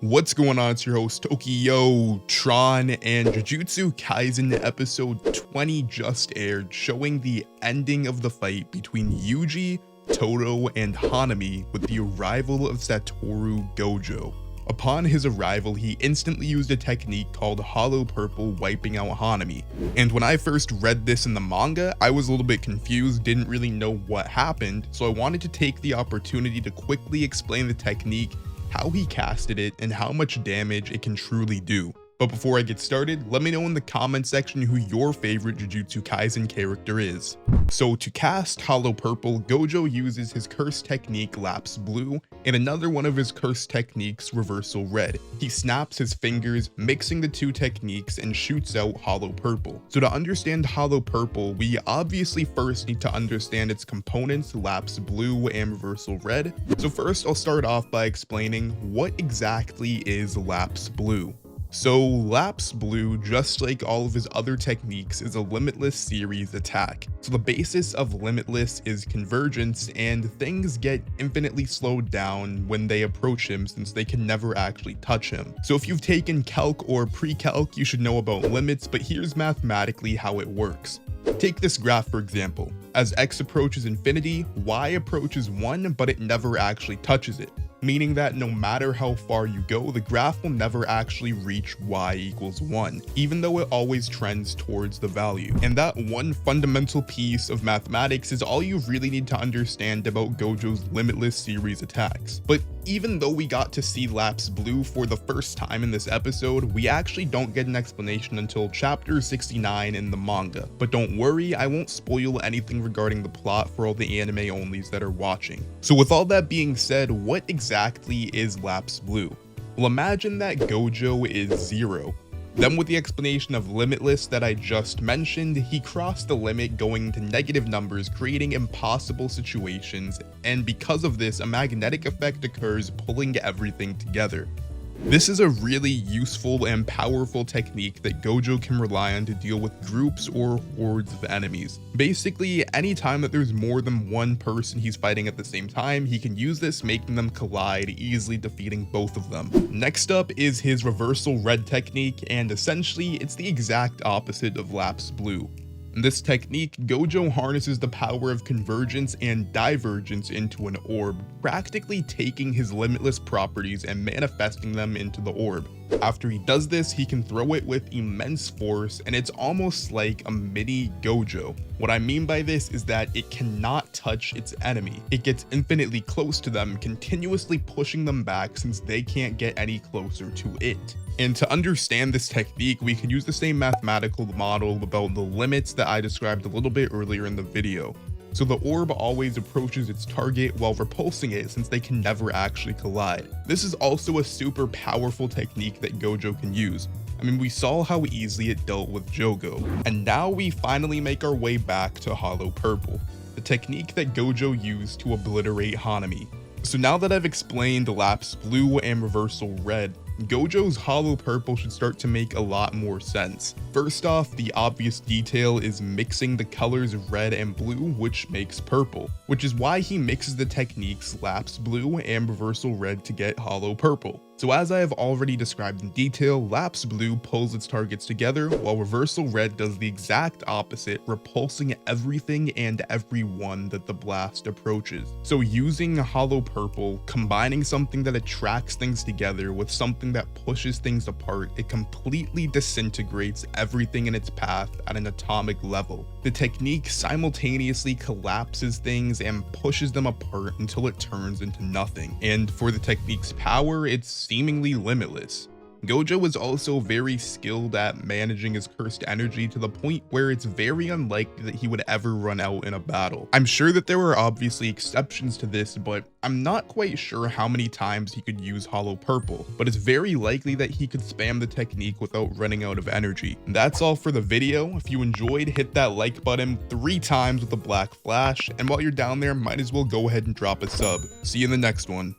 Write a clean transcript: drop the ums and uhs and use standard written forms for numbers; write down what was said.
What's going on? It's your host Tokyo, Tron, and Jujutsu Kaisen episode 20 just aired, showing the ending of the fight between Yuji, Todo, and Hanami with the arrival of Satoru Gojo. Upon his arrival, he instantly used a technique called Hollow Purple, wiping out Hanami. And when I first read this in the manga, I was a little bit confused, didn't really know what happened, so I wanted to take the opportunity to quickly explain the technique, how he casted it, and how much damage it can truly do. But before I get started, let me know in the comment section who your favorite Jujutsu Kaisen character is. So to cast Hollow Purple, Gojo uses his curse technique Lapse Blue, and another one of his curse techniques, Reversal Red. He snaps his fingers, mixing the two techniques, and shoots out Hollow Purple. So to understand Hollow Purple, we obviously first need to understand its components, Lapse Blue and Reversal Red. So first I'll start off by explaining what exactly is Lapse Blue. So Lapse Blue, just like all of his other techniques, is a limitless series attack. So the basis of limitless is convergence, and things get infinitely slowed down when they approach him since they can never actually touch him. So if you've taken calc or pre-calc, you should know about limits, but here's mathematically how it works. Take this graph for example. As x approaches infinity, y approaches 1, but it never actually touches it. Meaning that no matter how far you go, the graph will never actually reach y equals 1, even though it always trends towards the value. And that one fundamental piece of mathematics is all you really need to understand about Gojo's limitless series attacks. But even though we got to see Lapse Blue for the first time in this episode, we actually don't get an explanation until chapter 69 in the manga. But don't worry, I won't spoil anything regarding the plot for all the anime onlys that are watching. So with all that being said, what exactly is Lapse Blue? Well, imagine that Gojo is 0. Then with the explanation of limitless that I just mentioned, he crossed the limit going to negative numbers, creating impossible situations, and because of this, a magnetic effect occurs, pulling everything together. This is a really useful and powerful technique that Gojo can rely on to deal with groups or hordes of enemies. Basically, anytime that there's more than one person he's fighting at the same time, he can use this, making them collide, easily defeating both of them. Next up is his Reversal Red technique, and essentially it's the exact opposite of Lapse Blue. In this technique, Gojo harnesses the power of convergence and divergence into an orb, practically taking his limitless properties and manifesting them into the orb. After he does this, he can throw it with immense force, and it's almost like a mini Gojo. What I mean by this is that it cannot touch its enemy. It gets infinitely close to them, continuously pushing them back since they can't get any closer to it. And to understand this technique, we can use the same mathematical model about the limits that I described a little bit earlier in the video. So the orb always approaches its target while repulsing it since they can never actually collide. This is also a super powerful technique that Gojo can use. I mean, we saw how easily it dealt with Jogo. And now we finally make our way back to Hollow Purple, the technique that Gojo used to obliterate Hanami. So now that I've explained Lapse Blue and Reversal Red, Gojo's Hollow Purple should start to make a lot more sense. First off, the obvious detail is mixing the colors red and blue, which makes purple, which is why he mixes the techniques Lapse Blue and Reversal Red to get Hollow Purple. So as I have already described in detail, Lapse Blue pulls its targets together, while Reversal Red does the exact opposite, repulsing everything and everyone that the blast approaches. So using Hollow Purple, combining something that attracts things together with something that pushes things apart, it completely disintegrates everything in its path at an atomic level. The technique simultaneously collapses things and pushes them apart until it turns into nothing. And for the technique's power, it's seemingly limitless. Gojo is also very skilled at managing his cursed energy to the point where it's very unlikely that he would ever run out in a battle. I'm sure that there are obviously exceptions to this, but I'm not quite sure how many times he could use Hollow Purple, but it's very likely that he could spam the technique without running out of energy. And that's all for the video. If you enjoyed, hit that like button 3 times with a black flash, and while you're down there, might as well go ahead and drop a sub. See you in the next one.